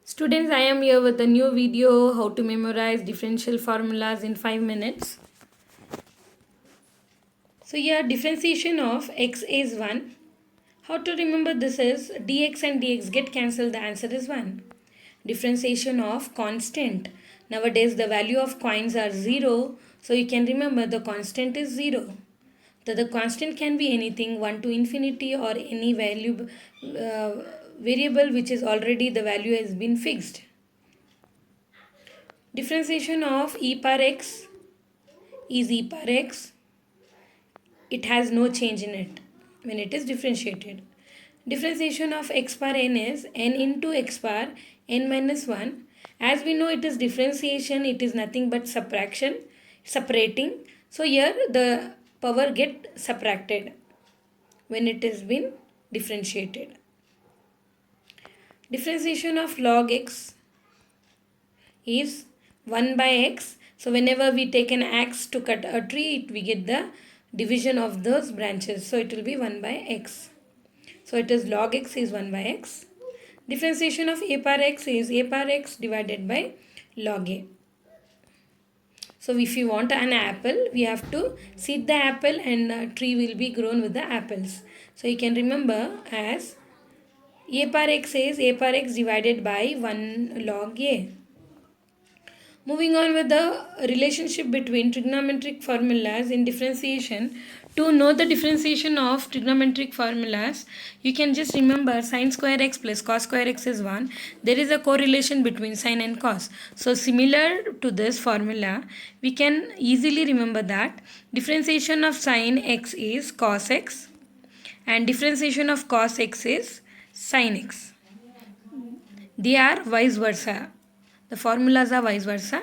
Students, I am here with a new video how to memorize differential formulas in 5 minutes. So here differentiation of x is 1. How to remember this is dx and dx get cancelled, the answer is 1. Differentiation of constant. Nowadays the value of coins are 0, so you can remember the constant is 0. The constant can be anything 1 to infinity or any value variable which is already the value has been fixed. Differentiation of e power x is e power x. It has no change in it when it is differentiated. Differentiation of x power n is n into x power n minus 1. As we know it is differentiation, it is nothing but subtraction, separating. So here the power get subtracted when it has been differentiated. Differentiation of log x is 1 by x. So whenever we take an axe to cut a tree, we get the division of those branches. So it will be 1 by x. So it is log x is 1 by x. Differentiation of a power x is a power x divided by log a. So if you want an apple, we have to seed the apple and a tree will be grown with the apples. So you can remember as a power x is a power x divided by 1 log a. Moving on with the relationship between trigonometric formulas in differentiation. To know the differentiation of trigonometric formulas, you can just remember sin square x plus cos square x is 1. There is a correlation between sin and cos. So similar to this formula, we can easily remember that differentiation of sin x is cos x and differentiation of cos x is sin x. They are vice versa. The formulas are vice versa.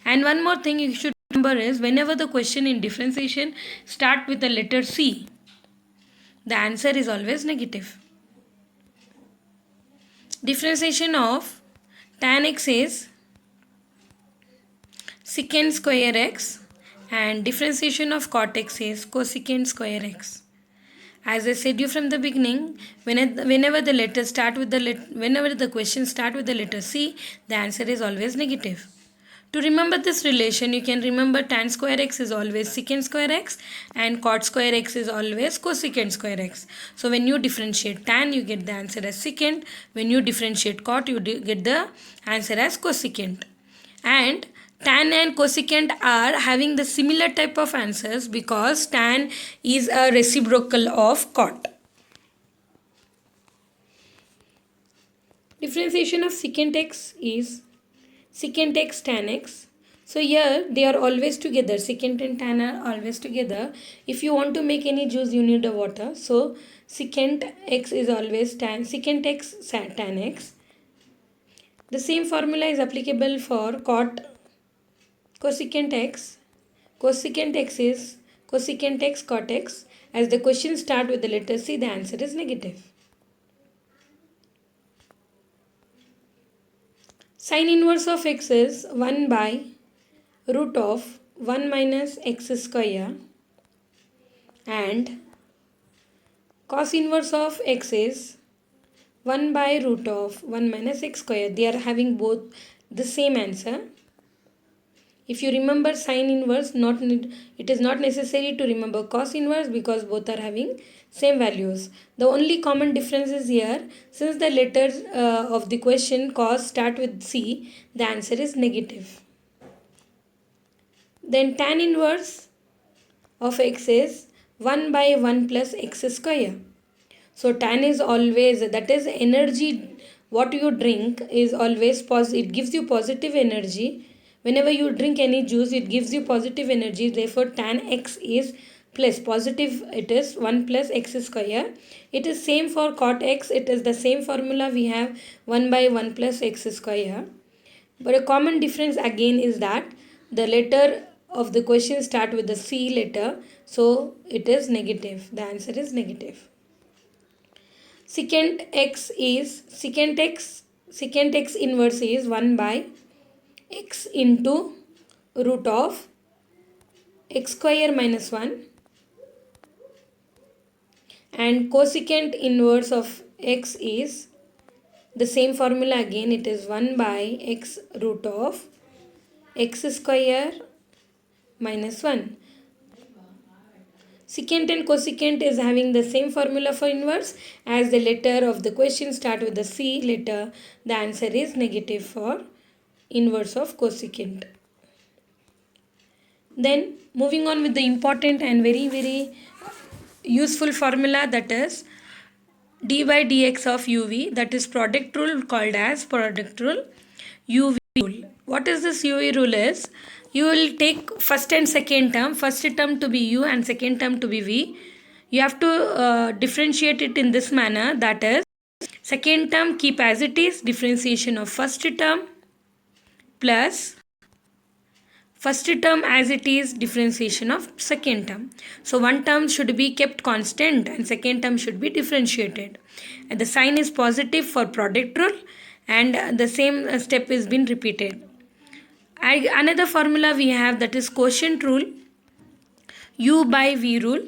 And one more thing you should remember is whenever the question in differentiation start with the letter C, the answer is always negative. Differentiation of tan x is secant square x and differentiation of cot x is cosecant square x. As I said you from the beginning, whenever the question start with the letter C, the answer is always negative. To remember this relation, you can remember tan square x is always secant square x and cot square x is always cosecant square x. So when you differentiate tan, you get the answer as secant. When you differentiate cot, you get the answer as cosecant. And tan and cosecant are having the similar type of answers because tan is a reciprocal of cot. Differentiation of secant x is secant x tan x. So here they are always together. Secant and tan are always together. If you want to make any juice, you need the water. So secant x is always secant x tan x. The same formula is applicable for cosecant x. Cosecant x is cosecant x cot x. As the question start with the letter C, the answer is negative. Sin inverse of x is 1 by root of 1 minus x square and cos inverse of x is 1 by root of 1 minus x square. They are having both the same answer. If you remember sin inverse, it is not necessary to remember cos inverse because both are having same values. The only common difference is here, since the letters of the question cos start with C, the answer is negative. Then tan inverse of x is 1 by 1 plus x square. So tan is always, that is energy, what you drink is always positive, it gives you positive energy. Whenever you drink any juice, it gives you positive energy. Therefore, tan x is plus positive, it is 1 plus x square. It is same for cot x. It is the same formula we have 1 by 1 plus x square. But a common difference again is that the letter of the question start with the C letter. So, it is negative. The answer is negative. Secant x inverse is 1 by x into root of x square minus 1 and cosecant inverse of x is The same formula again, it is 1 by x root of x square minus 1. Secant and cosecant is having the same formula for inverse. As the letter of the question start with the C letter, the answer is negative for inverse of cosecant. Then moving on with the important and very useful formula, that is d by dx of uv, that is product rule, called as product rule, uv rule. What is this uv rule is, you will take first and second term, first term to be u and second term to be v. You have to differentiate it in this manner, that is second term keep as it is, differentiation of first term, plus first term as it is, differentiation of second term. So one term should be kept constant and second term should be differentiated. And the sign is positive for product rule, and the same step is been repeated. Another formula we have, that is quotient rule, u by v rule.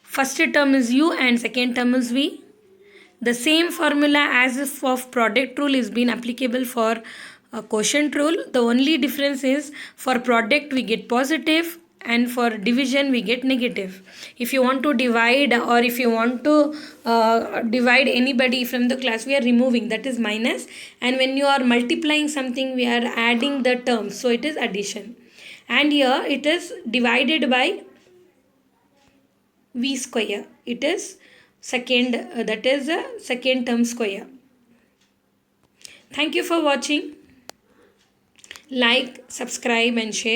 First term is u and second term is v. The same formula as if of product rule is been applicable for quotient rule. The only difference is for product we get positive and for division we get negative. If you want to divide, or if you want to divide anybody from the class, we are removing, that is minus, and when you are multiplying something we are adding the terms, so it is addition. And here it is divided by v square, it is second, that is a second term square. Thank you for watching. Like, subscribe and share.